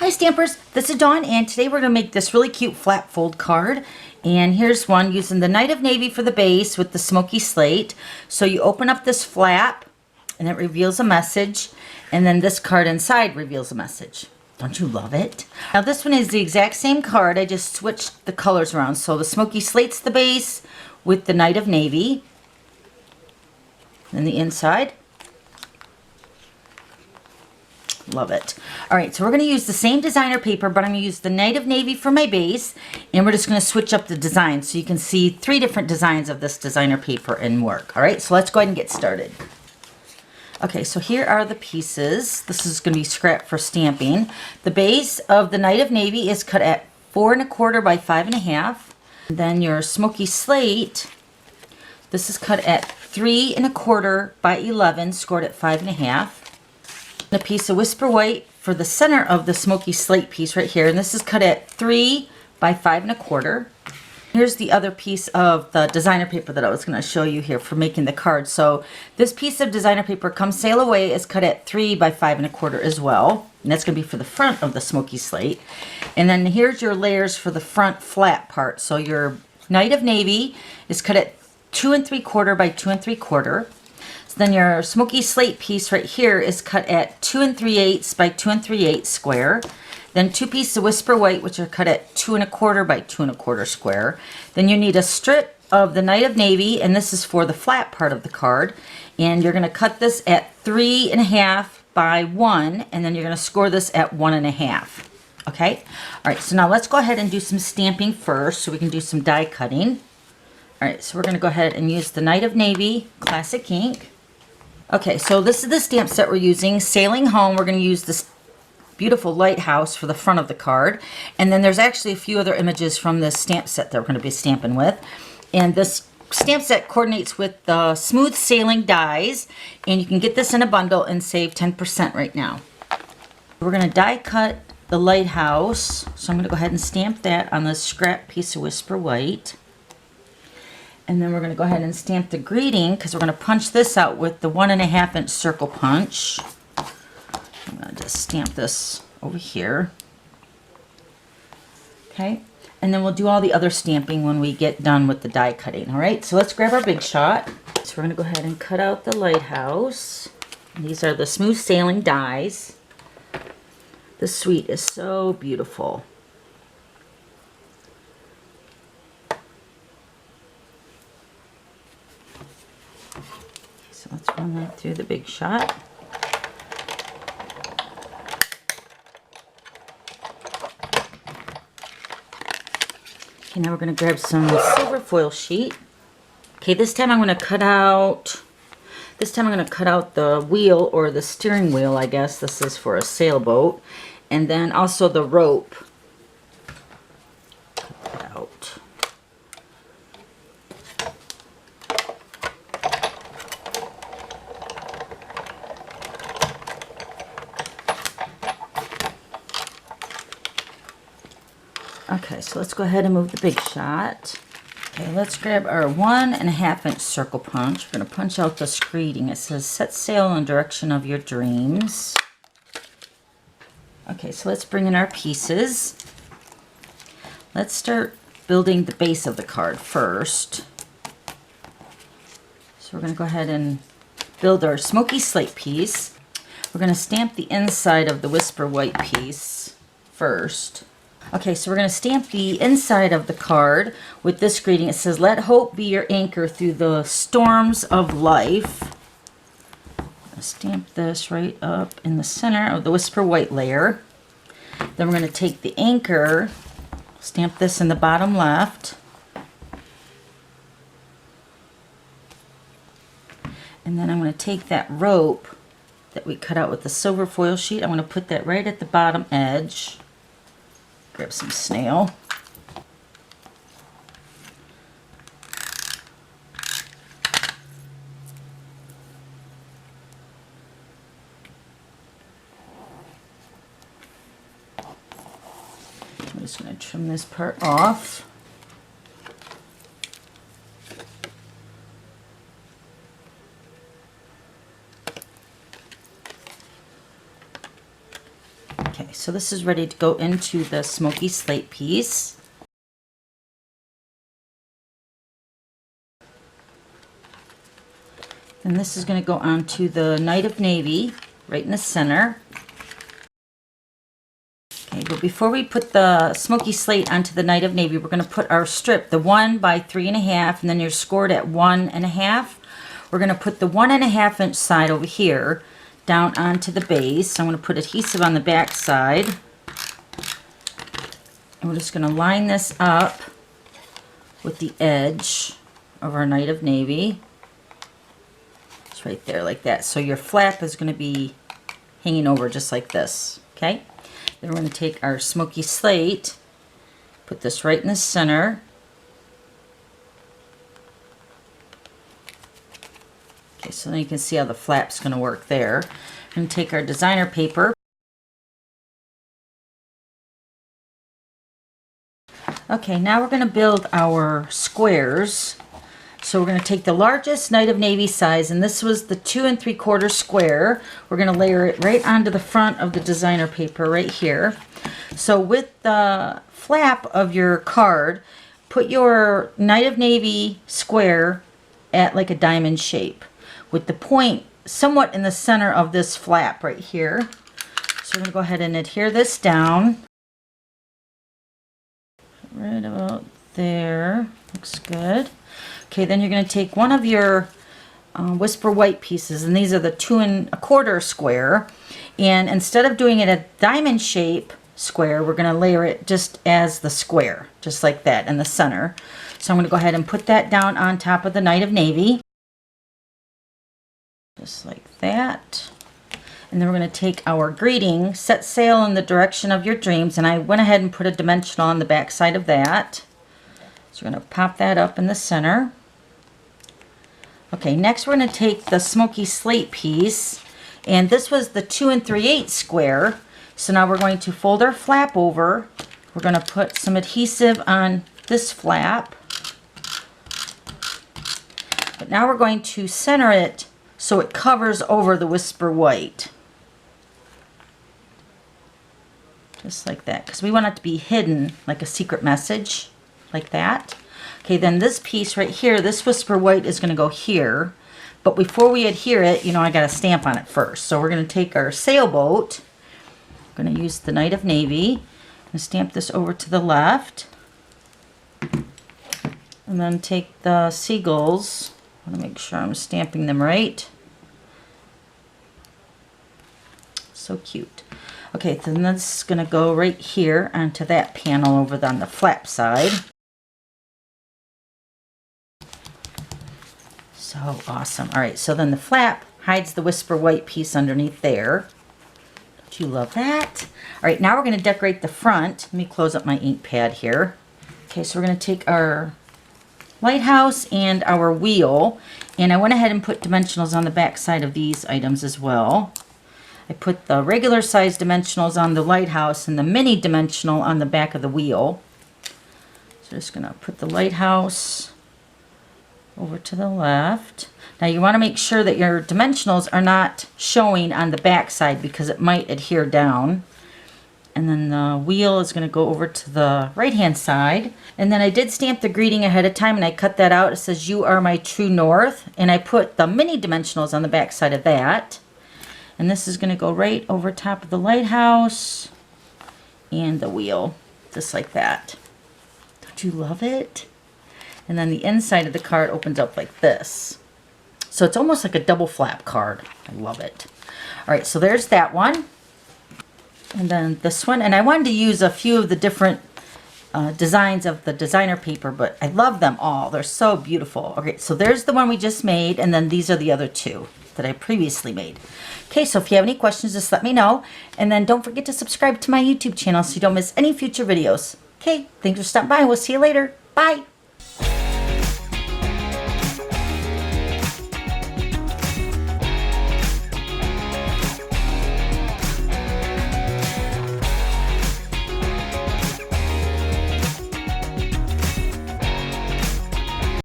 Hi Stampers, this is Dawn and today we're going to make this really cute flat fold card. And here's one using the Night of Navy for the base with the smoky slate. So you open up this flap and it reveals a message, and then this card inside reveals a message. Don't you love it? Now this one is the exact same card, I just switched the colors around. So the smoky slate's the base with the Night of Navy. And the inside. Love it. All right, so we're going to use the same designer paper, but I'm going to use the Night of Navy for my base, and we're just going to switch up the design so you can see 3 different designs of this designer paper in work. All right, so let's go ahead and get started. Okay, so here are the pieces. This is going to be scrap for stamping. The base of the Night of Navy is cut at 4 1/4 by 5 1/2. Then your smoky slate, this is cut at 3 1/4 by 11, scored at 5 1/2. A piece of whisper white for the center of the smoky slate piece right here, and this is cut at 3 by 5 1/4. Here's the other piece of the designer paper that I was going to show you here for making the card. So this piece of designer paper, Come Sail Away, is cut at 3 by 5 1/4 as well, and that's going to be for the front of the smoky slate. And then here's your layers for the front flat part. So your Night of Navy is cut at 2 3/4 by 2 3/4. Then your smoky slate piece right here is cut at 2 3/8 by 2 3/8 square. Then 2 pieces of whisper white, which are cut at 2 1/4 by 2 1/4 square. Then you need a strip of the Night of Navy, and this is for the flat part of the card. And you're going to cut this at 3 1/2 by 1, and then you're going to score this at 1 1/2. Okay? All right, so now let's go ahead and do some stamping first so we can do some die cutting. All right, so we're going to go ahead and use the Night of Navy Classic Ink. Okay, so this is the stamp set we're using. Sailing Home, we're going to use this beautiful lighthouse for the front of the card. And then there's actually a few other images from this stamp set that we're going to be stamping with. And this stamp set coordinates with the Smooth Sailing dies. And you can get this in a bundle and save 10% right now. We're going to die cut the lighthouse. So I'm going to go ahead and stamp that on this scrap piece of whisper white. And then we're going to go ahead and stamp the greeting because we're going to punch this out with the 1 1/2 inch circle punch. I'm going to just stamp this over here. Okay, and then we'll do all the other stamping when we get done with the die cutting. All right, so let's grab our big shot. So we're going to go ahead and cut out the lighthouse. And these are the Smooth Sailing dies. The suite is so beautiful. So let's run that through the big shot. Okay, now we're going to grab some silver foil sheet. Okay, this time I'm going to cut out the wheel, or the steering wheel, I guess. This is for a sailboat. And then also the rope. Cut that out. Okay, so let's go ahead and move the big shot. Okay, let's grab our 1 1/2 inch circle punch. We're going to punch out this greeting. It says, "Set sail in the direction of your dreams." Okay, so let's bring in our pieces. Let's start building the base of the card first. So we're going to go ahead and build our smoky slate piece. We're going to stamp the inside of the whisper white piece first. Okay, so we're going to stamp the inside of the card with this greeting. It says, "Let hope be your anchor through the storms of life." I'm going to stamp this right up in the center of the whisper white layer. Then we're going to take the anchor, stamp this in the bottom left. And then I'm going to take that rope that we cut out with the silver foil sheet. I'm going to put that right at the bottom edge. Grab some snail. I'm just going to trim this part off. Okay, So this is ready to go into the smoky slate piece. And this is going to go onto the Night of Navy right in the center. Okay, but before we put the smoky slate onto the Night of Navy, we're going to put our strip, the 1 by 3.5, and then you're scored at 1.5. We're going to put the 1.5 inch side over here down onto the base. I'm going to put adhesive on the back side. And we're just going to line this up with the edge of our Night of Navy. It's right there like that. So your flap is going to be hanging over just like this. Okay? Then we're going to take our smoky slate, put this right in the center. Okay, so then you can see how the flap's going to work there. We're going to take our designer paper. Okay, now we're going to build our squares. So we're going to take the largest Night of Navy size, and this was the 2 3/4 square. We're going to layer it right onto the front of the designer paper right here. So with the flap of your card, put your Night of Navy square at like a diamond shape, with the point somewhat in the center of this flap right here. So we're going to go ahead and adhere this down. Right about there. Looks good. Okay, then you're going to take one of your Whisper White pieces, and these are the 2 1/4 square. And instead of doing it a diamond shape square, we're going to layer it just as the square, just like that in the center. So I'm going to go ahead and put that down on top of the Night of Navy. Just like that. And then we're going to take our greeting, set sail in the direction of your dreams, and I went ahead and put a dimensional on the back side of that. So we're going to pop that up in the center. Okay, next we're going to take the smoky slate piece, and this was the 2 3/8 square. So now we're going to fold our flap over. We're going to put some adhesive on this flap. But now we're going to center it so it covers over the Whisper White. Just like that, because we want it to be hidden like a secret message, like that. Okay, then this piece right here, this Whisper White is going to go here. But before we adhere it, I got to stamp on it first. So we're going to take our sailboat. I'm going to use the Night of Navy and stamp this over to the left. And then take the seagulls. I want to make sure I'm stamping them right. So cute. Okay, then this is going to go right here onto that panel over on the flap side. So awesome. All right, so then the flap hides the Whisper White piece underneath there. Don't you love that? All right, now we're going to decorate the front. Let me close up my ink pad here. Okay, so we're going to take our lighthouse and our wheel, and I went ahead and put dimensionals on the back side of these items as well. I put the regular size dimensionals on the lighthouse and the mini dimensional on the back of the wheel. So just going to put the lighthouse over to the left. Now you want to make sure that your dimensionals are not showing on the back side because it might adhere down. And then the wheel is going to go over to the right hand side. And then I did stamp the greeting ahead of time and I cut that out. It says, "You are my true north." And I put the mini dimensionals on the back side of that. And this is going to go right over top of the lighthouse and the wheel, just like that. Don't you love it? And then the inside of the card opens up like this. So it's almost like a double flap card. I love it. All right, so there's that one. And then this one. And I wanted to use a few of the different designs of the designer paper, but I love them all. They're so beautiful. Okay, so there's the one we just made, and then these are the other two that I previously made. Okay, so if you have any questions, just let me know. And then don't forget to subscribe to my YouTube channel so you don't miss any future videos. Okay, thanks for stopping by. We'll see you later. Bye.